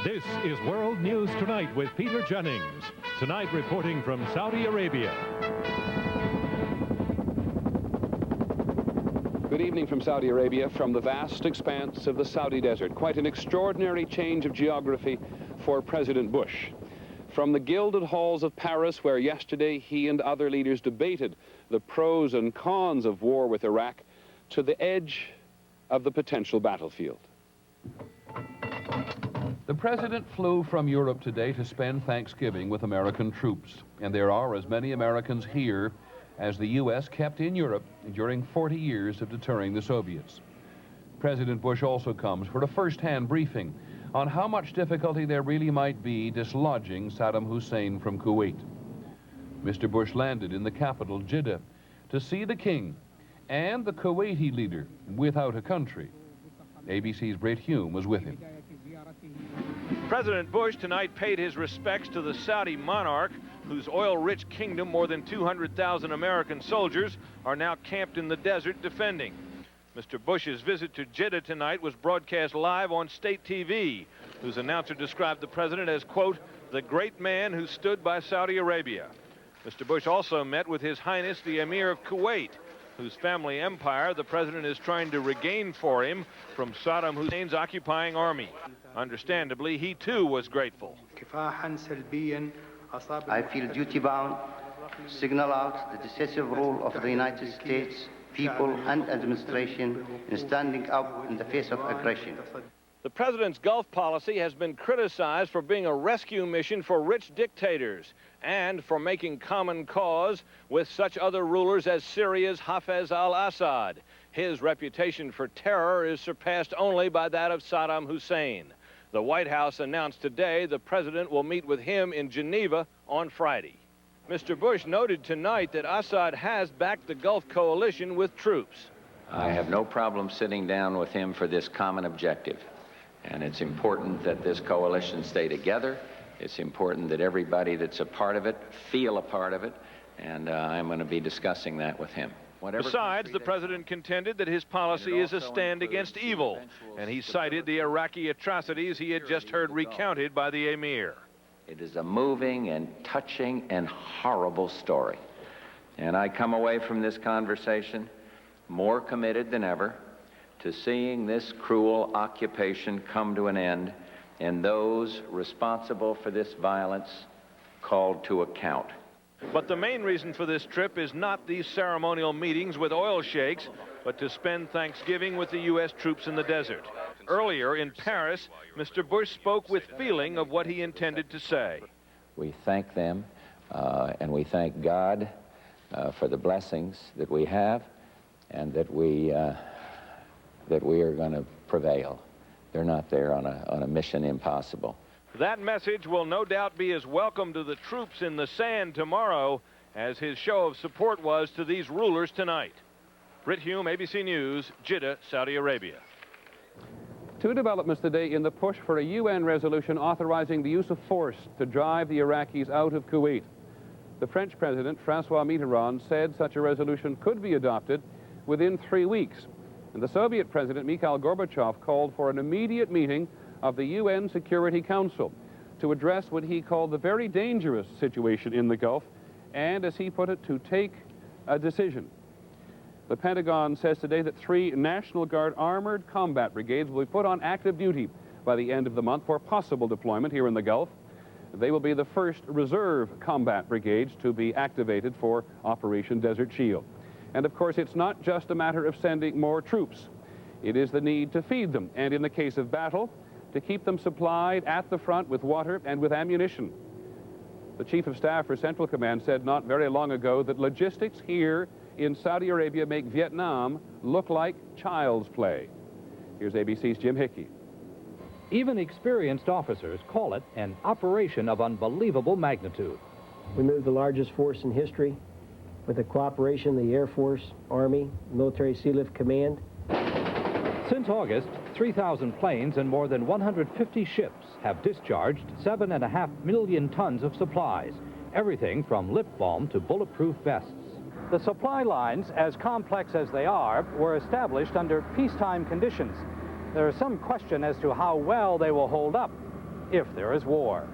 This is World News Tonight with Peter Jennings. Tonight reporting from Saudi Arabia. Good evening from Saudi Arabia, from the vast expanse of the Saudi desert. Quite an extraordinary change of geography for President Bush. From the gilded halls of Paris, where yesterday he and other leaders debated the pros and cons of war with Iraq, to the edge of the potential battlefield. The president flew from Europe today to spend Thanksgiving with American troops, and there are as many Americans here as the U.S. kept in Europe during 40 years of deterring the Soviets. President Bush also comes for a first-hand briefing on how much difficulty there really might be dislodging Saddam Hussein from Kuwait. Mr. Bush landed in the capital, Jeddah, to see the king and the Kuwaiti leader without a country. ABC's Britt Hume was with him. President Bush tonight paid his respects to the Saudi monarch, whose oil-rich kingdom more than 200,000 American soldiers are now camped in the desert defending. Mr. Bush's visit to Jeddah tonight was broadcast live on state TV, whose announcer described the president as, quote, the great man who stood by Saudi Arabia. Mr. Bush also met with His Highness the Emir of Kuwait, whose family empire the president is trying to regain for him from Saddam Hussein's occupying army. Understandably, he too was grateful. I feel duty-bound to signal out the decisive role of the United States, people and administration in standing up in the face of aggression. The president's Gulf policy has been criticized for being a rescue mission for rich dictators and for making common cause with such other rulers as Syria's Haffaz al-Assad. His reputation for terror is surpassed only by that of Saddam Hussein. The White House announced today the president will meet with him in Geneva on Friday. Mr. Bush noted tonight that Assad has backed the Gulf coalition with troops. I have no problem sitting down with him for this common objective. And it's important that this coalition stay together. It's important that everybody that's a part of it feel a part of it. And I'm going to be discussing that with him. Besides, the president contended that his policy is a stand against evil, and he cited the Iraqi atrocities he had just heard recounted by the emir. It is a moving and touching and horrible story. And I come away from this conversation more committed than ever to seeing this cruel occupation come to an end and those responsible for this violence called to account. But the main reason for this trip is not these ceremonial meetings with oil sheiks, but to spend Thanksgiving with the U.S. troops in the desert. Earlier in Paris, Mr. Bush spoke with feeling of what he intended to say. We thank them and we thank God for the blessings that we have and that we are going to prevail. They're not there on a mission impossible. That message will no doubt be as welcome to the troops in the sand tomorrow as his show of support was to these rulers tonight. Britt Hume, ABC News, Jeddah, Saudi Arabia. Two developments today in the push for a UN resolution authorizing the use of force to drive the Iraqis out of Kuwait. The French President, Francois Mitterrand, said such a resolution could be adopted within 3 weeks. And the Soviet President, Mikhail Gorbachev, called for an immediate meeting of the UN Security Council to address what he called the very dangerous situation in the Gulf and, as he put it, to take a decision. The Pentagon says today that 3 National Guard armored combat brigades will be put on active duty by the end of the month for possible deployment here in the Gulf. They will be the first reserve combat brigades to be activated for Operation Desert Shield. And of course, it's not just a matter of sending more troops. It is the need to feed them, and in the case of battle, to keep them supplied at the front with water and with ammunition. The Chief of Staff for Central Command said not very long ago that logistics here in Saudi Arabia make Vietnam look like child's play. Here's ABC's Jim Hickey. Even experienced officers call it an operation of unbelievable magnitude. We moved the largest force in history with the cooperation of the Air Force, Army, Military Sea Lift Command. Since August, 3,000 planes and more than 150 ships have discharged 7.5 million tons of supplies, everything from lip balm to bulletproof vests. The supply lines, as complex as they are, were established under peacetime conditions. There is some question as to how well they will hold up. if there is war.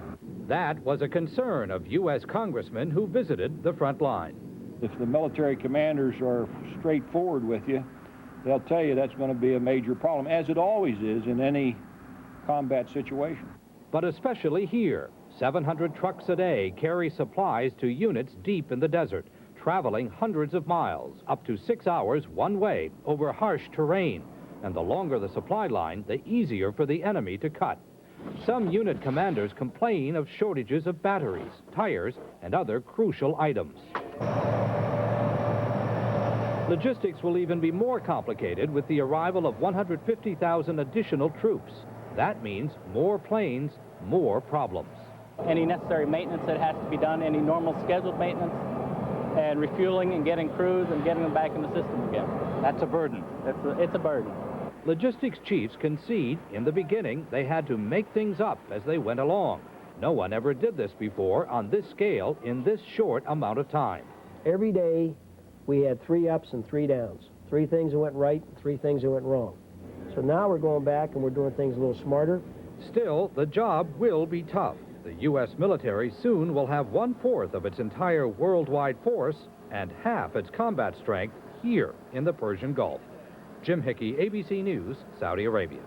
That was a concern of U.S. congressmen who visited the front line. If the military commanders are straightforward with you, they'll tell you that's going to be a major problem, as it always is in any combat situation. But especially here, 700 trucks a day carry supplies to units deep in the desert, traveling hundreds of miles, up to 6 hours one way, over harsh terrain. And the longer the supply line, the easier for the enemy to cut. Some unit commanders complain of shortages of batteries, tires, and other crucial items. Logistics will even be more complicated with the arrival of 150,000 additional troops. That means more planes, more problems. Any necessary maintenance that has to be done, any normal scheduled maintenance, and refueling and getting crews and getting them back in the system again. That's a burden. It's a burden. Logistics chiefs concede in the beginning they had to make things up as they went along. No one ever did this before on this scale in this short amount of time. Every day we had 3 ups and 3 downs. 3 things that went right, 3 things that went wrong. So now we're going back and we're doing things a little smarter. Still, the job will be tough. The U.S. military soon will have 1/4 of its entire worldwide force and half its combat strength here in the Persian Gulf. Jim Hickey, ABC News, Saudi Arabia.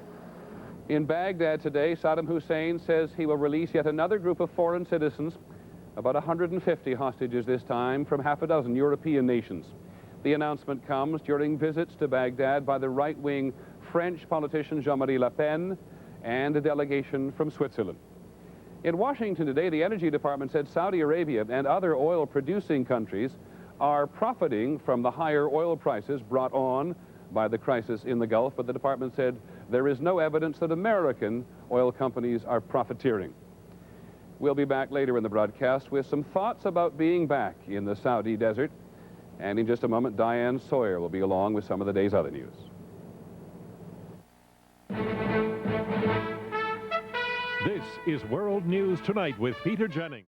In Baghdad today, Saddam Hussein says he will release yet another group of foreign citizens, about 150 hostages this time, from half a dozen European nations. The announcement comes during visits to Baghdad by the right-wing French politician Jean-Marie Le Pen and a delegation from Switzerland. In Washington today, the Energy Department said Saudi Arabia and other oil-producing countries are profiting from the higher oil prices brought on by the crisis in the Gulf, but the department said there is no evidence that American oil companies are profiteering. We'll be back later in the broadcast with some thoughts about being back in the Saudi desert, and in just a moment, Diane Sawyer will be along with some of the day's other news. This is World News Tonight with Peter Jennings.